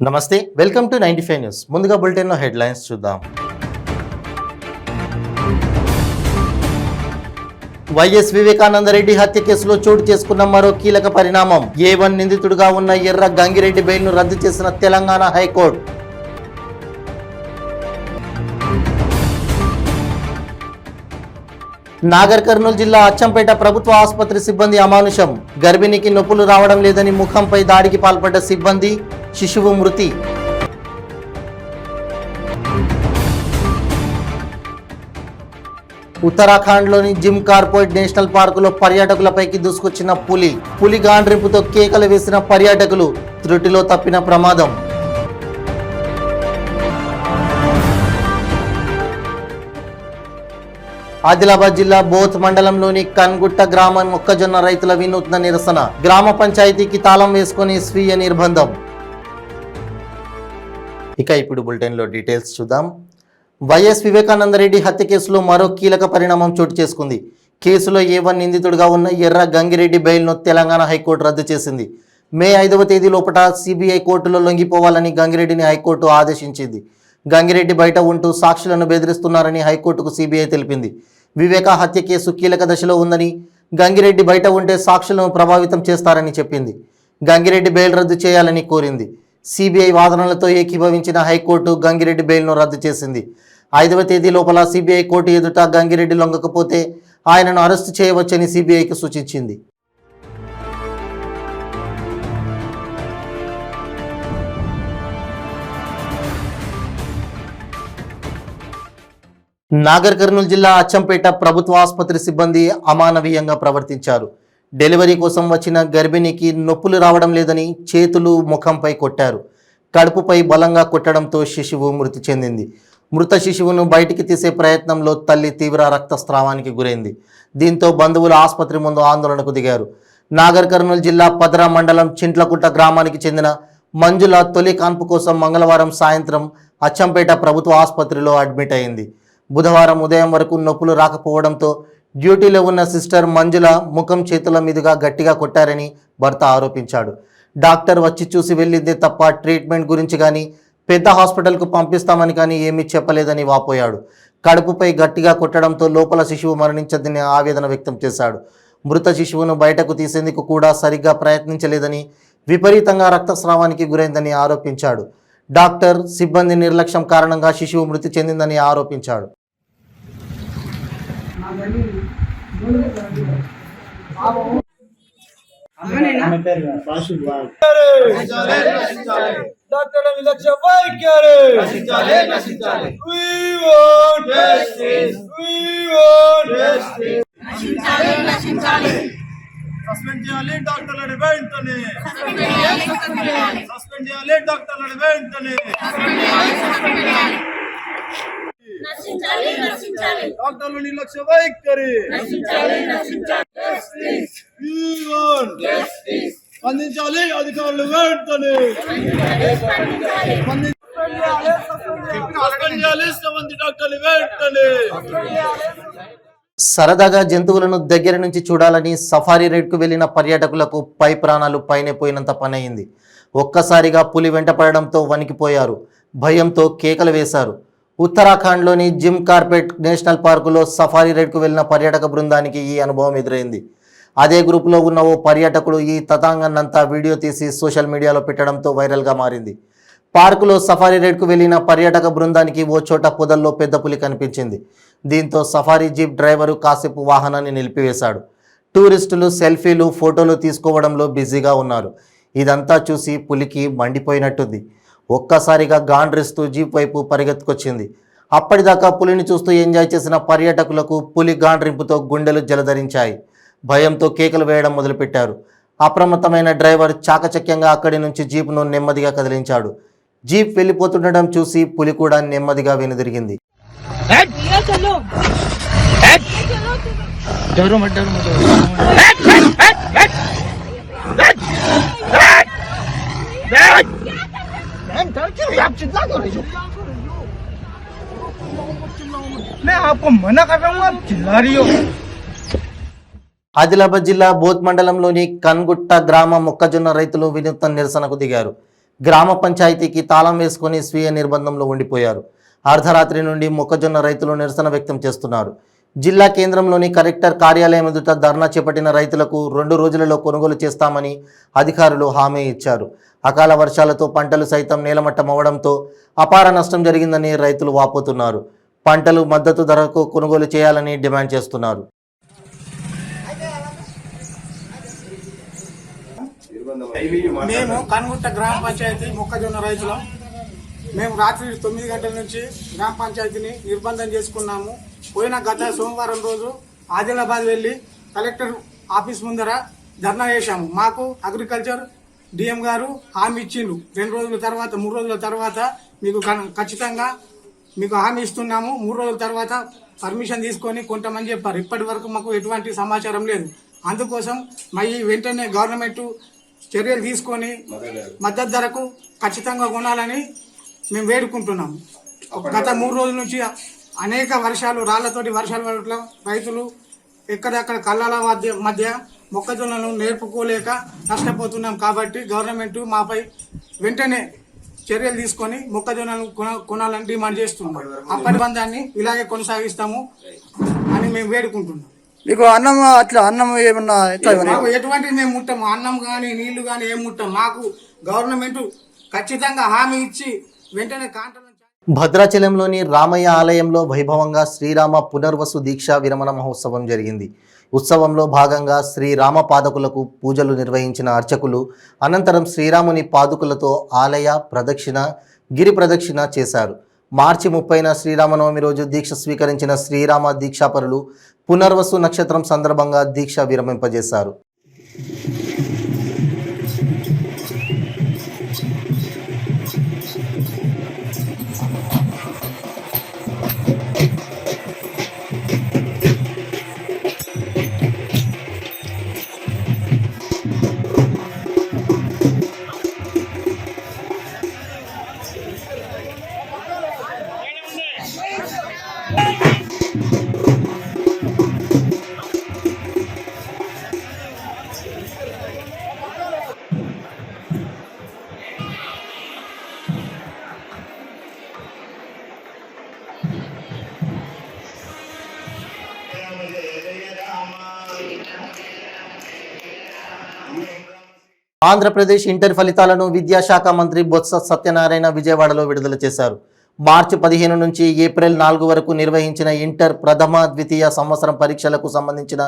నమస్తే, welcome to 95 news. ముందుగా బులెటిన్లో హెడ్లైన్స్ చూద్దాం. వైఎస్ వివేకానందరెడ్డి హత్య కేసులో చోటు చేసుకున్న మరో కీలక పరిణామం. A1 నిందితుడిగా ఉన్న ఎర్ర గంగిరెడ్డి బెయిల్ను రద్దు చేసిన తెలంగాణ హైకోర్టు. నాగర్ కర్నూలు జిల్లా అచ్చంపేట ప్రభుత్వ ఆసుపత్రి సిబ్బంది అమానుషం. గర్భిణికి నొప్పులు రావడం లేదని ముఖంపై దాడికి పాల్పడ్డ సిబ్బంది, శిశువు మృతి. ఉత్తరాఖండ్లోని జిమ్ కార్పొరేట్ నేషనల్ పార్కులో పర్యాటకులపైకి దూసుకొచ్చిన పులి గాండ్రింపుతో కేకలు వేసిన పర్యాటకులు, త్రుటిలో తప్పిన ప్రమాదం. ఆదిలాబాద్ జిల్లా బోత్ మండలంలోని కన్గుట్ట గ్రామ మొక్కజొన్న రైతుల వినూత్న నిరసన. గ్రామ పంచాయతీకి తాళం వేసుకొని స్వీయ నిర్బంధం. ఇక ఇప్పుడు బులెటిన్లో డీటెయిల్స్ చూద్దాం. వైఎస్ వివేకానందరెడ్డి హత్య కేసులో మరో కీలక పరిణామం చోటు చేసుకుంది. కేసులో A1 నిందితుడిగా ఉన్న ఎర్ర గంగిరెడ్డి బెయిల్ను తెలంగాణ హైకోర్టు రద్దు చేసింది. మే 5వ తేదీ లోపల CBI కోర్టులో లొంగిపోవాలని గంగిరెడ్డిని హైకోర్టు ఆదేశించింది. గంగిరెడ్డి బయట ఉంటూ సాక్షులను బెదిరిస్తున్నారని హైకోర్టుకు CBI తెలిపింది. వివేక హత్య కేసు కీలక దశలో ఉందని, గంగిరెడ్డి బయట ఉంటే సాక్షులను ప్రభావితం చేస్తారని చెప్పింది. గంగిరెడ్డి బెయిల్ రద్దు చేయాలని కోరింది. CBI వాదనలతో ఏకీభవించిన హైకోర్టు గంగిరెడ్డి బెయిల్ను రద్దు చేసింది. 5వ తేదీ లోపల CBI కోర్టు ఎదుట గంగిరెడ్డి లొంగకపోతే ఆయనను అరెస్టు చేయవచ్చని CBIకి సూచించింది. నాగర్ కర్నూలు జిల్లా అచ్చంపేట ప్రభుత్వ ఆసుపత్రి సిబ్బంది అమానవీయంగా ప్రవర్తించారు. డెలివరీ కోసం వచ్చిన గర్భిణికి నొప్పులు రావడం లేదని చేతులు, ముఖంపై కొట్టారు. కడుపుపై బలంగా కొట్టడంతో శిశువు మృతి చెందింది. మృత శిశువును బయటికి తీసే ప్రయత్నంలో తల్లి తీవ్ర రక్తస్రావానికి గురైంది. దీంతో బంధువులు ఆసుపత్రి ముందు ఆందోళనకు దిగారు. నాగర్ కర్నూలు జిల్లా పదరా మండలం చింట్లకుట్ట గ్రామానికి చెందిన మంజుల తొలి కాన్పు కోసం మంగళవారం సాయంత్రం అచ్చంపేట ప్రభుత్వ ఆసుపత్రిలో అడ్మిట్ అయింది. బుధవారం ఉదయం వరకు నొప్పులు రాకపోవడంతో డ్యూటీలో ఉన్న సిస్టర్ మంజుల ముఖం, చేతుల మీదుగా గట్టిగా కొట్టారని భర్త ఆరోపించాడు. డాక్టర్ వచ్చి చూసి వెళ్ళిందే తప్ప ట్రీట్మెంట్ గురించి కానీ, పెద్ద హాస్పిటల్కు పంపిస్తామని కానీ ఏమీ చెప్పలేదని వాపోయాడు. కడుపుపై గట్టిగా కొట్టడంతో లోపల శిశువు మరణించదని ఆవేదన వ్యక్తం చేశాడు. మృత శిశువును బయటకు తీసేందుకు కూడా సరిగ్గా ప్రయత్నించలేదని, విపరీతంగా రక్తస్రావానికి గురైందని ఆరోపించాడు. డాక్టర్, సిబ్బంది నిర్లక్ష్యం కారణంగా శిశువు మృతి చెందిందని ఆరోపించాడు. సస్పెండ్ చేయాలి డాక్టర్లను వెంటనే, సస్పెండ్ చేయాలి డాక్టర్లను వెంటనే, డాక్టర్లు నిర్లక్ష్య వైఖరి, స్పందించాలి అధికారులు వెంటనే, సస్పెండ్ చేయాలి సంబంధిత డాక్టర్లు వెంటనే. సరదాగా జంతువులను దగ్గర నుంచి చూడాలని సఫారీ రైడ్కు వెళ్లిన పర్యాటకులకు పై ప్రాణాలు పైనే పోయినంత పనయింది. ఒక్కసారిగా పులి వెంటపడడంతో వణికిపోయారు. భయంతో కేకలు వేశారు. ఉత్తరాఖండ్లోని జిమ్ కార్పొరేట్ నేషనల్ పార్కులో సఫారీ రైడ్కు వెళ్లిన పర్యాటక బృందానికి ఈ అనుభవం ఎదురైంది. అదే గ్రూపులో ఉన్న ఓ పర్యాటకుడు ఈ తతంగాన్నంతా వీడియో తీసి సోషల్ మీడియాలో పెట్టడంతో వైరల్గా మారింది. పార్కులో సఫారీ రైడ్కు వెళ్లిన పర్యాటక బృందానికి ఓ చోట పొదల్లో పెద్ద పులి కనిపించింది. దీంతో సఫారీ జీప్ డ్రైవరు కాసేపు వాహనాన్ని నిలిపివేశాడు. టూరిస్టులు సెల్ఫీలు, ఫోటోలు తీసుకోవడంలో బిజీగా ఉన్నారు. ఇదంతా చూసి పులికి మండిపోయినట్టుంది. ఒక్కసారిగా గాండ్రిస్తూ జీప్ వైపు పరిగెత్తుకొచ్చింది. అప్పటిదాకా పులిని చూస్తూ ఎంజాయ్ చేసిన పర్యాటకులకు పులి గాండ్రింపుతో గుండెలు జలధరించాయి. భయంతో కేకలు వేయడం మొదలుపెట్టారు. అప్రమత్తమైన డ్రైవర్ చాకచక్యంగా అక్కడి నుంచి జీప్ను నెమ్మదిగా కదిలించాడు. జీప్ వెళ్ళిపోతుండడం చూసి పులి కూడా నెమ్మదిగా వెనుదిరిగింది. ఆదిలాబాద్ జిల్లా బోత్ మండలంలోని కన్గుట్ట గ్రామ మొక్కజొన్న రైతులు వినూత్న నిరసనకు దిగారు. గ్రామ పంచాయతీకి తాళం వేసుకొని స్వీయ నిర్బంధంలో ఉండిపోయారు. అర్ధరాత్రి నుండి మొక్కజొన్న రైతులు నిరసన వ్యక్తం చేస్తున్నారు. జిల్లా కేంద్రంలోని కలెక్టర్ కార్యాలయం ఎదుట ధర్నా చేపట్టిన రైతులకు 2 రోజులలో కొనుగోలు చేస్తామని అధికారులు హామీ ఇచ్చారు. అకాల వర్షాలతో పంటలు సైతం నేలమట్టం అవడంతో అపార నష్టం జరిగిందని రైతులు వాపోతున్నారు. పంటలు మద్దతు ధరకు కొనుగోలు చేయాలని డిమాండ్ చేస్తున్నారు. మేము కనుగుట్ట గ్రామ పంచాయతీ మొక్కజొన్న రైతులం. మేము రాత్రి 9 గంటల నుంచి గ్రామ పంచాయతీని నిర్బంధం చేసుకున్నాము. గత సోమవారం రోజు ఆదిలాబాద్ వెళ్లి కలెక్టర్ ఆఫీస్ ముందర ధర్నా చేశాము. మాకు అగ్రికల్చర్ డిఎం గారు హామీ ఇచ్చిండు. 2 రోజుల తర్వాత 3 రోజుల తర్వాత మీకు ఖచ్చితంగా మీకు హామీ ఇస్తున్నాము, 3 రోజుల తర్వాత పర్మిషన్ తీసుకొని కొంతమంది చెప్పారు. ఇప్పటి వరకు మాకు ఎటువంటి సమాచారం లేదు. అందుకోసం వెంటనే గవర్నమెంట్ చర్యలు తీసుకొని మద్దతు ధరకు ఖచ్చితంగా కొనాలని మేము వేడుకుంటున్నాము. గత 3 రోజుల నుంచి అనేక వర్షాలు, రాళ్లతోటి వర్షాలు పడటం రైతులు ఎక్కడెక్కడ కళ్ళల మధ్య మొక్కజొన్నలను నేర్పుకోలేక నష్టపోతున్నాం. కాబట్టి గవర్నమెంట్ మాపై వెంటనే చర్యలు తీసుకొని మొక్కజొన్నలు కొనాలని డిమాండ్ చేస్తున్నాం. అప్పటి బంధాన్ని ఇలాగే కొనసాగిస్తాము అని మేము వేడుకుంటున్నాం. మీకు అన్నం అన్నం ఏమన్నా మాకు ఎటువంటి మేము ముట్టాము, అన్నం కానీ నీళ్లు కానీ ఏం ముట్టాం. మాకు గవర్నమెంట్ ఖచ్చితంగా హామీ ఇచ్చి వెంటనే కాంట్రాక్ట్. భద్రాచలంలోని రామయ్య ఆలయంలో వైభవంగా శ్రీరామ పునర్వసు దీక్షా విరమణ మహోత్సవం జరిగింది. ఉత్సవంలో భాగంగా శ్రీరామ పాదకులకు పూజలు నిర్వహించిన అర్చకులు అనంతరం శ్రీరాముని పాదుకులతో ఆలయ ప్రదక్షిణ, గిరి ప్రదక్షిణ చేశారు. మార్చి 30న శ్రీరామనవమి రోజు దీక్ష స్వీకరించిన శ్రీరామ దీక్షాపరులు పునర్వసు నక్షత్రం సందర్భంగా దీక్ష విరమింపజేశారు. ఆంధ్రప్రదేశ్ ఇంటర్ ఫలితాలను విద్యాశాఖ మంత్రి బొత్స సత్యనారాయణ విజయవాడలో విడుదల చేశారు. మార్చి 15 నుంచి ఏప్రిల్ 4 వరకు నిర్వహించిన ఇంటర్ ప్రథమ, ద్వితీయ సంవత్సరం పరీక్షలకు సంబంధించిన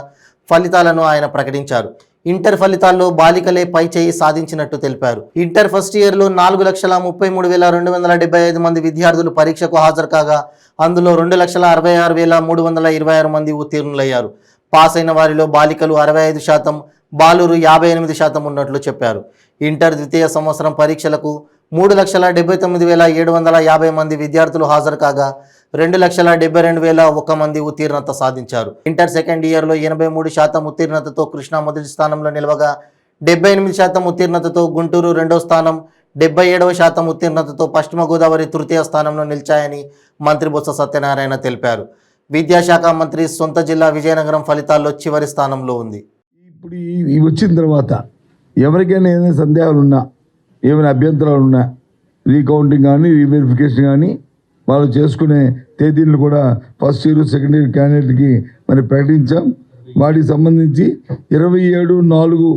ఫలితాలను ఆయన ప్రకటించారు. ఇంటర్ ఫలితాల్లో బాలికలే పై చేయి సాధించినట్టు తెలిపారు. ఇంటర్ ఫస్ట్ ఇయర్లో 4,33,275 మంది విద్యార్థులు పరీక్షకు హాజరు కాగా అందులో 2,66,326 మంది ఉత్తీర్ణులయ్యారు. పాస్ అయిన వారిలో బాలికలు 65%, బాలురు 58% ఉన్నట్లు చెప్పారు. ఇంటర్ ద్వితీయ సంవత్సరం పరీక్షలకు 3,79,750 మంది విద్యార్థులు హాజరు కాగా 2,72,001 మంది ఉత్తీర్ణత సాధించారు. ఇంటర్ సెకండ్ ఇయర్లో 83% ఉత్తీర్ణతతో కృష్ణా మొదటి స్థానంలో నిలవగా 78% ఉత్తీర్ణతతో గుంటూరు రెండో స్థానం, 77% ఉత్తీర్ణతతో పశ్చిమ గోదావరి తృతీయ స్థానంలో నిలిచాయని మంత్రి బొత్స సత్యనారాయణ తెలిపారు. విద్యాశాఖ మంత్రి సొంత జిల్లా విజయనగరం ఫలితాల్లో చివరి స్థానంలో ఉంది. ఇప్పుడు ఈ వచ్చిన తర్వాత ఎవరికైనా ఏదైనా సందేహాలు ఉన్నా, ఏమైనా అభ్యంతరాలు ఉన్నా, రీకౌంటింగ్ కానీ రీవెరిఫికేషన్ కానీ వాళ్ళు చేసుకునే తేదీలు కూడా ఫస్ట్ ఇయర్ సెకండ్ ఇయర్ క్యాండిడేట్కి మరి ప్రకటించాం. వాటికి సంబంధించి 27/4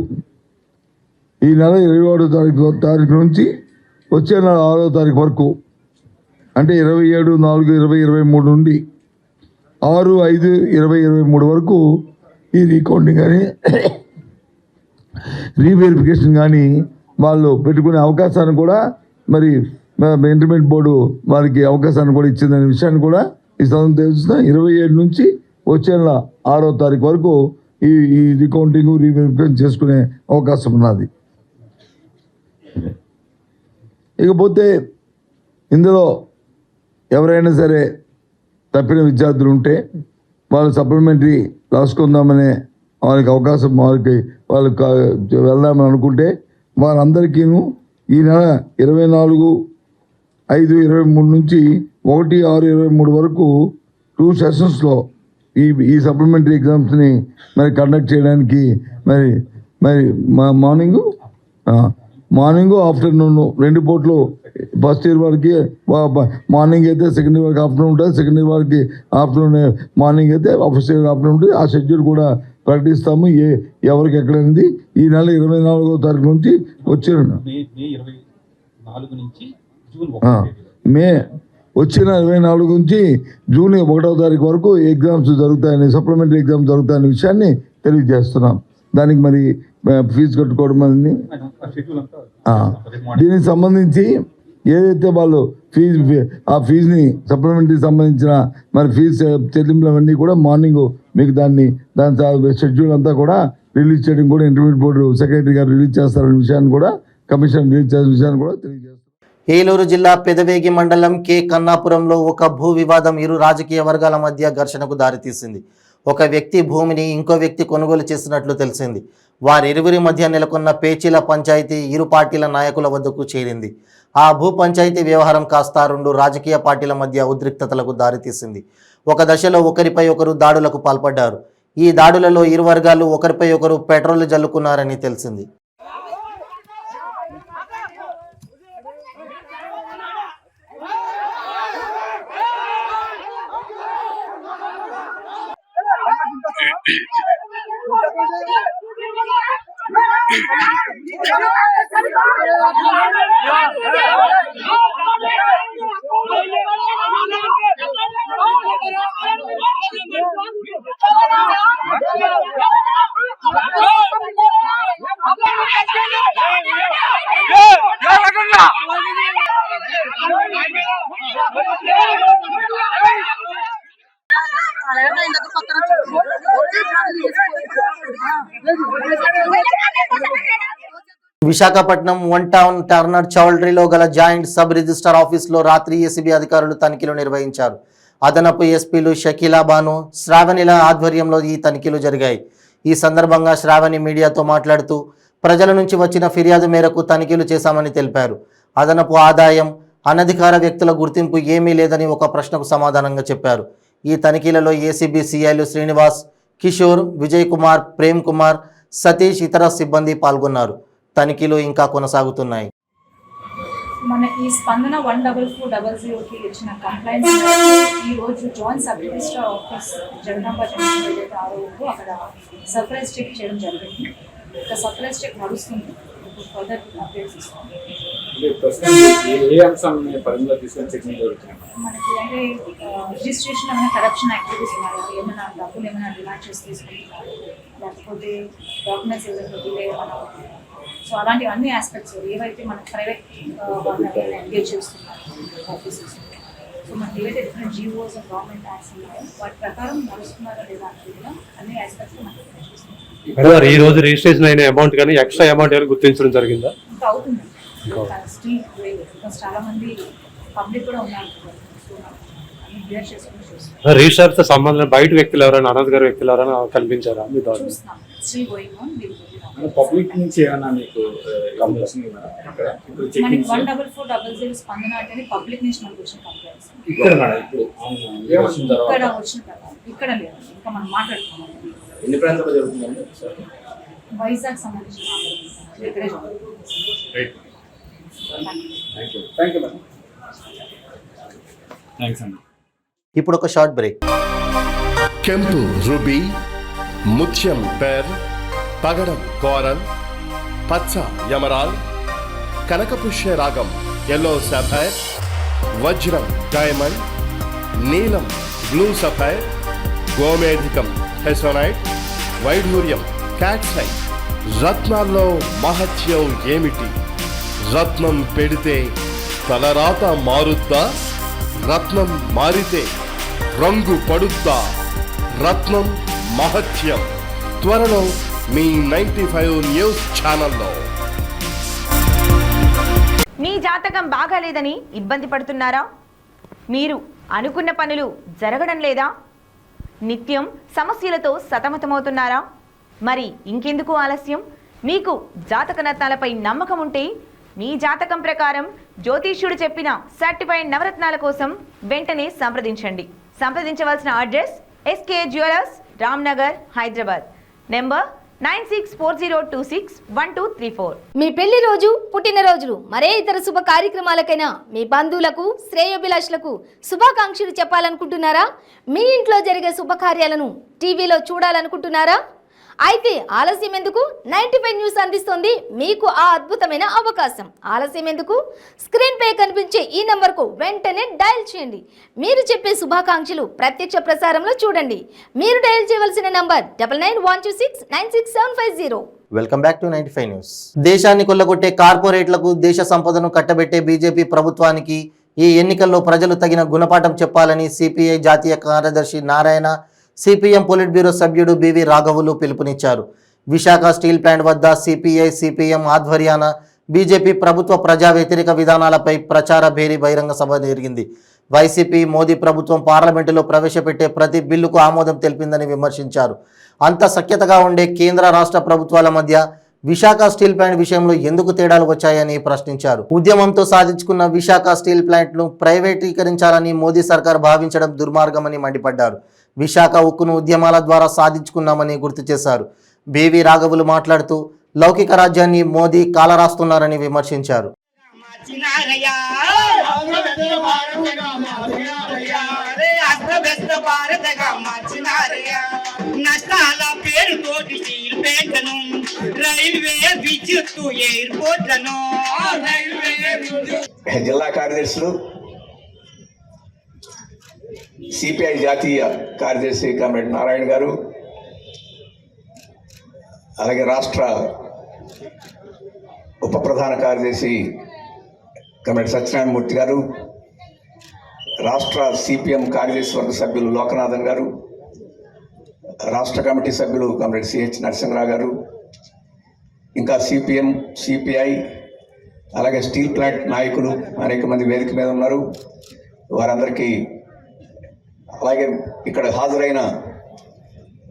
ఈ నెల 27వ తారీఖు నుంచి వచ్చే నెల 6వ తారీఖు వరకు, అంటే 27/4/2023 నుండి 6/5/2023 వరకు ఈ రీకౌంటింగ్ కానీ రీవెరిఫికేషన్ కానీ వాళ్ళు పెట్టుకునే అవకాశాన్ని కూడా మరి ఇంటర్మీడియట్ బోర్డు వారికి అవకాశాన్ని కూడా ఇచ్చిందనే విషయాన్ని కూడా ఈ సందర్భంగా తెలుస్తున్నా. 27 నుంచి వచ్చే నెల 6వ తారీఖు వరకు ఈ రీకౌంటింగ్ రీవెరిఫికేషన్ చేసుకునే అవకాశం ఉన్నది. ఇకపోతే ఇందులో ఎవరైనా సరే తప్పిన విద్యార్థులు ఉంటే వాళ్ళు సప్లిమెంటరీ రాసుకుందామనే వాళ్ళకి అవకాశం, వాళ్ళకి వెళ్దామని అనుకుంటే వారందరికీను ఈ నెల 24/5/23 నుంచి 1/6/23 వరకు 2 సెషన్స్లో ఈ సప్లిమెంటరీ ఎగ్జామ్స్ని మరి కండక్ట్ చేయడానికి మరి మార్నింగ్ ఆఫ్టర్నూన్ 2 పూట్లు ఫస్ట్ ఇయర్ వారికి మార్నింగ్ అయితే సెకండ్ ఇయర్ వరకు ఆఫ్టర్నూన్ ఉంటుంది, సెకండ్ ఇయర్ వారికి ఆఫ్టర్నూన్ మార్నింగ్ అయితే ఫస్ట్ ఇయర్ ఆఫ్టర్నూన్ ఉంటుంది. ఆ షెడ్యూల్ కూడా ప్రకటిస్తాము ఎవరికి ఎక్కడైనది. ఈ నెల 24వ తారీఖు నుంచి వచ్చిన మే వచ్చిన 24 నుంచి జూన్ 1వ తారీఖు వరకు ఎగ్జామ్స్ జరుగుతాయని, సప్లిమెంటరీ ఎగ్జామ్స్ జరుగుతాయనే విషయాన్ని తెలియజేస్తున్నాం. దానికి మరి ఫీజు కట్టుకోవడం అని దీనికి సంబంధించి ఏదైతే వాళ్ళు ఆ ఫీజుని సప్లిమెంటరీ సంబంధించిన మరి ఫీజు చెల్లింపులు అవన్నీ కూడా మార్నింగ్ మీకు దాని షెడ్యూల్ అంతా కూడా రిలీజ్ చేయడం కూడా ఇంటర్మీడియట్ బోర్డు సెక్రటరీ గారు రిలీజ్ చేస్తారనే విషయాన్ని కూడా కమిషన్ రిలీజ్ చేసిన విషయాన్ని కూడా తెలియజేస్తారు. ఏలూరు జిల్లా పెదవేగి మండలం కె కన్నాపురంలో ఒక భూ వివాదం ఇరు రాజకీయ వర్గాల మధ్య ఘర్షణకు దారితీసింది. ఒక వ్యక్తి భూమిని ఇంకో వ్యక్తి కొనుగోలు చేసినట్లు తెలిసింది. వారిరువురి మధ్య నెలకొన్న పేచీల పంచాయతీ ఇరు పార్టీల నాయకుల వద్దకు చేరింది. ఆ భూ పంచాయతీ వ్యవహారం కాస్త 2 రాజకీయ పార్టీల మధ్య ఉద్రిక్తతలకు దారితీసింది. ఒక దశలో ఒకరిపై ఒకరు దాడులకు పాల్పడ్డారు. ఈ దాడులలో ఇరు వర్గాలు ఒకరిపై ఒకరు పెట్రోల్ జల్లుకున్నారని తెలిసింది. విశాఖపట్నం 1 టౌన్ టర్నర్ చౌల్ట్రీలో గల జాయింట్ సబ్ రిజిస్టర్ ఆఫీసులో రాత్రి ఏసీబీ అధికారులు తనిఖీలు నిర్వహించారు. అదనపు ఎస్పీలు షకీలా బాను, శ్రావణిల ఆధ్వర్యంలో ఈ తనిఖీలు జరిగాయి. ఈ సందర్భంగా శ్రావణి మీడియాతో మాట్లాడుతూ ప్రజల నుంచి వచ్చిన ఫిర్యాదు మేరకు తనిఖీలు చేశామని తెలిపారు. అదనపు ఆదాయం, అనధికార వ్యక్తుల గుర్తింపు ఏమీ లేదని ఒక ప్రశ్నకు సమాధానంగా చెప్పారు. ఈ తనిఖీలలో ఏసీబీ సిఐలు శ్రీనివాస్, కిషోర్, విజయ్ కుమార్, ప్రేమ్ కుమార్, సతీష్ ఇతర సిబ్బంది పాల్గొన్నారు. తనిఖీలు ఇంకా కొనసాగుతున్నాయి. మన ఈ స్పందన 14400కి ఇచ్చిన కంప్లైంట్స్ ఈ రోజు joint sub register office Jagadamba junction ఏదైతే ఆరోగ్యం అక్కడ సర్ప్రైజ్ చెక్ చేయడం జరిగింది. ఇంకా సర్ప్రైజ్ చెక్ నడుస్తుంది. ఇప్పుడు ఫర్దర్ అప్డేట్స్ ఇస్తాం. మనకి అంటే రిజిస్ట్రేషన్ ఏమైనా కరప్షన్ యాక్టివిటీస్ ఉన్నాయా, ఏమైనా డబ్బులు ఏమైనా డిమాండ్ చేసి తీసుకుంటున్నారు, లేకపోతే డాక్యుమెంట్స్ ఏదైనా డిలే ఏమైనా, సో అలాంటి అన్ని ఆస్పెక్ట్స్ ఏవైతే మన ప్రైవేట్ వాళ్ళని ఎంగేజ్ చేస్తున్నారు ఆఫీసెస్, సో మనకి ఏవైతే different GOs and government acts ఉన్నాయో వాటి ప్రకారం నడుస్తున్నారో లేదా అనేది అన్ని ఆస్పెక్ట్స్ మనకి చేస్తున్నాం. ఈ రోజు రిజిస్ట్రేషన్ అయిన అమౌంట్ కానీ ఎక్స్ట్రా అమౌంట్ ఏమైనా గుర్తించడం జరిగిందా? ఇంకా అవుతుంది. స్టిల్ బికాస్ చాలా మంది పబ్లిక్ కూడా ఉన్నారు. సో అన్ని క్లియర్ చేసుకుని చూస్తున్నాం. రిజిస్టర్స్ సంబంధం బయట వ్యక్తులు ఎవరైనా అనధికార వ్యక్తులు ఎవరైనా కనిపించారా? చూస్తున్నాం. Still going on. పబ్లిక్ నుంచి ఏమైనా మీకు మనకి 14400 స్పందన అంటే పబ్లిక్ నుంచి మనకు వచ్చిన కంప్లైంట్స్ ఇక్కడ వచ్చిన తర్వాత ఇక్కడ లేదు. ఇంకా మనం మాట్లాడుతున్నాం. ఎన్ని ప్రాంతాల్లో జరుగుతుందండి? వైజాగ్ సంబంధించిన ఇక్కడే ఇప్పుడు ఒక షార్ట్ బ్రేక్. ಕೆಂಪು ರುಬಿ, ಮುತ್ಯಂ ಪೆರ್, పగడం కోరల్, పచ్చ యమరాల్, కనకపుష్య రాగం ఎల్లో సఫైర్, వజ్రం డైమండ్, నీలం బ్లూ సఫైర్, గోమేధికం హెసోనైట్, వైఢూర్యం క్యాట్సైట్. రత్నాల్లో మహత్యం ఏమిటి? రత్నం పెడితే తలరాత మారుద్దా? రత్నం మారితే రంగు పడుద్దా? రత్నం మహత్యం త్వరలో మీ 95 న్యూస్ ఛానల్లో. మీ జాతకం బాగాలేదని ఇబ్బంది పడుతున్నారా? మీరు అనుకున్న పనులు జరగడం లేదా? నిత్యం సమస్యలతో సతమతమవుతున్నారా? మరి ఇంకెందుకు ఆలస్యం? మీకు జాతక రత్నాలపై నమ్మకం ఉంటే మీ జాతకం ప్రకారం జ్యోతిష్యుడు చెప్పిన సర్టిఫైడ్ నవరత్నాల కోసం వెంటనే సంప్రదించండి. సంప్రదించవలసిన address SK jewellers, Ramnagar, Hyderabad. Number 9640261234. మీ పెళ్లి రోజు, పుట్టినరోజులు, మరే ఇతర శుభ కార్యక్రమాలకైనా మీ బంధువులకు, శ్రేయోభిలాషులకు శుభాకాంక్షలు చెప్పాలనుకుంటున్నారా? మీ ఇంట్లో జరిగే శుభకార్యాలను టీవీలో చూడాలనుకుంటున్నారా? అయితే ఆలస్యం ఎందుకు? 95 న్యూస్ అందిస్తోంది మీకు ఆ అద్భుతమైన అవకాశం. ఆలస్యం ఎందుకు? స్క్రీన్ పై కనిపించే ఈ నంబర్కు వెంటనే డయల్ చేయండి. మీరు చెప్పే శుభాకాంక్షలు ప్రత్యక్ష ప్రసారంలో చూడండి. మీరు డయల్ చేయవలసిన number 9912696750. Welcome back to 95 news. దేశాన్ని కొల్లగొట్టే కార్పొరేట్లకు దేశ సంపదను కట్టబెట్టే బీజేపీ ప్రభుత్వానికి ఈ ఎన్నికల్లో ప్రజలు తగిన గుణపాఠం చెప్పాలని సిపిఐ జాతీయ కార్యదర్శి నారాయణ, సిపిఎం పొలిట్ బ్యూరో సభ్యుడు బివి రాఘవులు పిలుపునిచ్చారు. విశాఖ స్టీల్ ప్లాంట్ వద్ద సిపిఐ, సిపిఎం ఆధ్వర్యాన బీజేపీ ప్రభుత్వ ప్రజా వ్యతిరేక విధానాలపై ప్రచార భేరీ బహిరంగ సభ జరిగింది. వైసీపీ మోదీ ప్రభుత్వం పార్లమెంటులో ప్రవేశపెట్టే ప్రతి బిల్లుకు ఆమోదం తెలిపిందని విమర్శించారు. అంత సఖ్యతగా ఉండే కేంద్ర రాష్ట్ర ప్రభుత్వాల మధ్య విశాఖ స్టీల్ ప్లాంట్ విషయంలో ఎందుకు తేడాలు వచ్చాయని ప్రశ్నించారు. ఉద్యమంతో సాధించుకున్న విశాఖ స్టీల్ ప్లాంట్ను ప్రైవేటీకరించాలని మోదీ సర్కార్ భావించడం దుర్మార్గమని మండిపడ్డారు. విశాఖ ఉక్కును ఉద్యమాల ద్వారా సాధించుకున్నామని గుర్తు చేశారు. బివి రాఘవులు మాట్లాడుతూ లౌకిక రాజ్యాన్ని మోదీ కాలరాస్తున్నారని విమర్శించారు. నష్టాల పేరుతోటి స్టీల్ ప్లాంట్లను, రైల్వే, విద్యుత్తు, ఎయిర్పోర్ట్లను, జిల్లా కార్యదర్శులు, సిపిఐ జాతీయ కార్యదర్శి కామ్రేడ్ నారాయణ గారు, అలాగే రాష్ట్ర ఉప ప్రధాన కార్యదర్శి కామ్రేడ్ సత్యనారాయణమూర్తి గారు, రాష్ట్ర సిపిఎం కార్యదర్శి వర్గ సభ్యులు లోకనాథన్ గారు, రాష్ట్ర కమిటీ సభ్యులు కామ్రేడ్ సిహెచ్ నరసింహరావు గారు, ఇంకా సిపిఎం, సిపిఐ, అలాగే స్టీల్ ప్లాంట్ నాయకులు అనేక మంది వేదిక మీద ఉన్నారు. వారందరికీ, అలాగే ఇక్కడ హాజరైన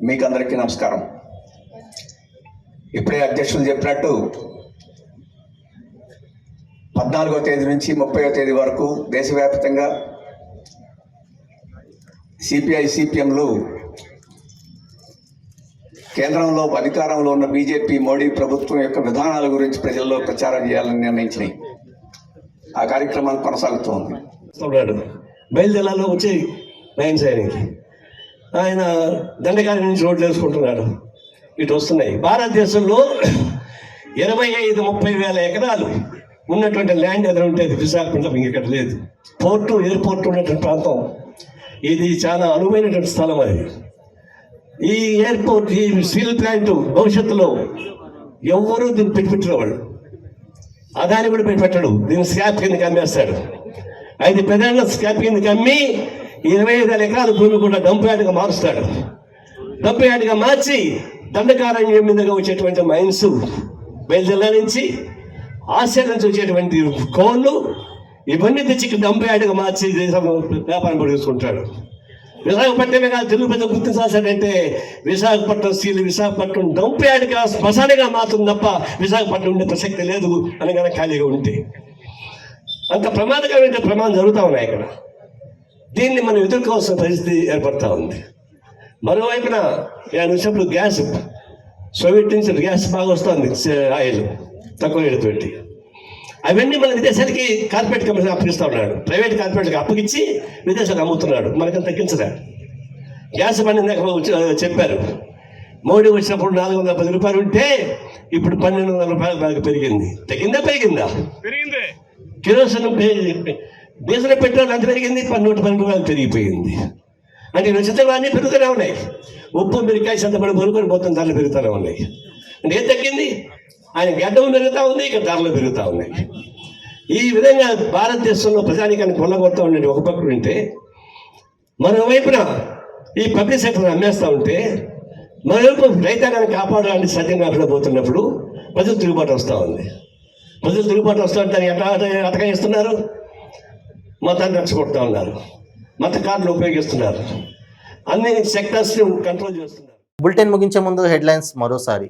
మీకందరికీ నమస్కారం. ఇప్పుడే అధ్యక్షులు చెప్పినట్టు 14వ తేదీ నుంచి 30వ తేదీ వరకు దేశవ్యాప్తంగా సిపిఐ, సిపిఎంలు కేంద్రంలో అధికారంలో ఉన్న బీజేపీ మోడీ ప్రభుత్వం యొక్క విధానాల గురించి ప్రజల్లో ప్రచారం చేయాలని నిర్ణయించినాయి. ఆ కార్యక్రమం కొనసాగుతోంది. బయలుదేరాలో వచ్చి నయన్ సైనికి ఆయన దండకారి నుంచి రోడ్లు వేసుకుంటున్నాడు. ఇటు వస్తున్నాయి. భారతదేశంలో 25-30 వేల ఎకరాలు ఉన్నటువంటి ల్యాండ్ ఎదురు ఉంటుంది. విశాఖపట్నం ఇంకెక్కడ లేదు. పోర్టు, ఎయిర్పోర్ట్ ఉన్నటువంటి ప్రాంతం ఇది. చాలా అనువైనటువంటి స్థలం అది. ఈ ఎయిర్పోర్ట్, ఈ స్టీల్ ప్లాంట్ భవిష్యత్తులో ఎవరూ దీన్ని పెట్టిపెట్టినవాడు. అదాని కూడా పెట్టిపెట్టాడు. దీన్ని స్క్రాప్ కిందకి అమ్మేస్తాడు. 5 పెద్ద స్క్రాప్ కిందకి అమ్మి 25,000 ఎకరాల భూమి కూడా డంప్ యార్డ్గా మారుస్తాడు. డంప్ యార్డ్గా మార్చి దండకారణ్యం మీదుగా వచ్చేటువంటి మైన్స్, బయలుదేరా నుంచి ఆస్ట్రేలియా నుంచి వచ్చేటువంటి కోళ్ళు, ఇవన్నీ తెచ్చి డంప్ యార్డ్గా మార్చి వ్యాపారం పడుకుంటాడు. విశాఖపట్నమే కాదు, తెలుగు ప్రజలు గుర్తించాల్సిందంటే విశాఖపట్నం స్టీల్, విశాఖపట్నం డంప్ యార్డ్గా శ్మశానిగా మారుతుంది తప్ప విశాఖపట్నం ఉండే ప్రసక్తి లేదు అని కనుక ఖాళీగా ఉంటే. అంత ప్రమాదకరమైన ప్రమాదం జరుగుతూ ఉన్నాయి ఇక్కడ. దీన్ని మనం ఎదుర్కోవాల్సిన పరిస్థితి ఏర్పడతా ఉంది. మరోవైపున ఆయన వచ్చినప్పుడు గ్యాస్, సోవియట్ నుంచి గ్యాస్ బాగా వస్తుంది, ఆయిల్ తక్కువ రేటు పెట్టి. అవన్నీ మన విదేశాలకి కార్పొరేట్ కంపెనీ అప్పగిస్తూ ఉన్నాడు. ప్రైవేట్ కార్పొరేట్కి అప్పగించి విదేశాలకు అమ్ముతున్నాడు. మనకని తగ్గించలేడు. గ్యాస్ బండి చెప్పారు. మోడీ వచ్చినప్పుడు 410 రూపాయలు ఉంటే ఇప్పుడు 1200 రూపాయల బాగా పెరిగింది. పెరిగిందా? పెరిగింది. కిరోసిన్, డీజిల్, పెట్రోల్ అంత పెరిగింది. 112 రూపాయలు పెరిగిపోయింది. అంటే నక్షత్రాలు అన్నీ పెరుగుతూనే ఉన్నాయి. ఉప్పు, మిరకాయ, సంతపడి కొనుక్కొని మొత్తం ధరలు పెరుగుతూనే ఉన్నాయి. అంటే ఏం తగ్గింది? ఆయన గడ్డం పెరుగుతూ ఉంది, ఇక్కడ ధరలు పెరుగుతూ ఉన్నాయి. ఈ విధంగా భారతదేశంలో ప్రజానికాన్ని కొల్లగొడతా ఉండే ఒక పక్కన ఉంటే, మరోవైపున ఈ పబ్లిక్ సెక్టర్ అమ్మేస్తూ ఉంటే, మరోవైపు రైతాంగాన్ని కాపాడాలని సత్యంగా పోతున్నప్పుడు ప్రజలు తిరుగుబాటు వస్తూ ఉంది. ప్రజలు తిరుగుబాటు వస్తూ ఉంటే ఎట్లా అటకాయిస్తున్నారు? మతాన్ని రెచ్చగొడతా ఉన్నారు. మత కార్డులు ఉపయోగిస్తున్నారు. అన్ని సెక్టర్స్ని కంట్రోల్ చేస్తున్నారు. బులెటిన్ ముగించే ముందు హెడ్లైన్స్ మరోసారి.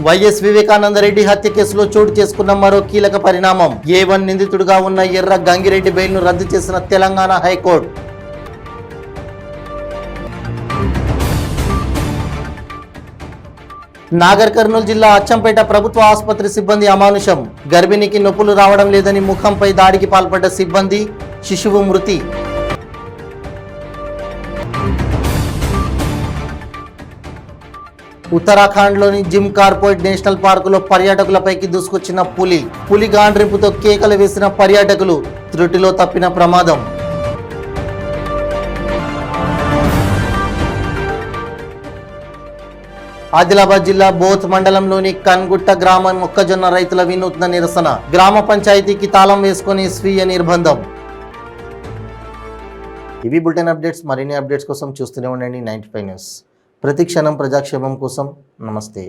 వైఎస్ వివేకానందరెడ్డి హత్య కేసులో చోటు చేసుకున్న మరో కీలక పరిణామం. A1 నిందితుడిగా ఉన్న ఎర్ర గంగిరెడ్డి బెయిల్ను రద్దు చేసిన తెలంగాణ హైకోర్టు. నాగర్ కర్నూలు జిల్లా అచ్చంపేట ప్రభుత్వ ఆసుపత్రి సిబ్బంది అమానుషం. గర్భిణికి నొప్పులు రావడం లేదని ముఖంపై దాడికి పాల్పడ్డ సిబ్బంది, శిశువు మృతి. ఉత్తరాఖండ్లోని జిమ్ కార్పొరేట్ నేషనల్ పార్కులో పర్యాటకులపైకి దూసుకొచ్చిన పులి గాండ్రింపుతో కేకలు వేసిన పర్యాటకులు, త్రుటిలో తప్పిన ప్రమాదం. ఆదిలాబాద్ జిల్లా బోత్ మండలంలోని కన్గుట్ట గ్రామ మొక్కజొన్న రైతుల వినూత్న నిరసన. గ్రామ పంచాయతీకి తాళం వేసుకొని స్వీయ నిర్బంధం. ఇవి బులెటిన్ అప్డేట్స్. మరిన్ని అప్డేట్స్ కోసం చూస్తూనే ఉండండి 95 న్యూస్. ప్రతి క్షణం ప్రజాక్షేమం కోసం. నమస్తే.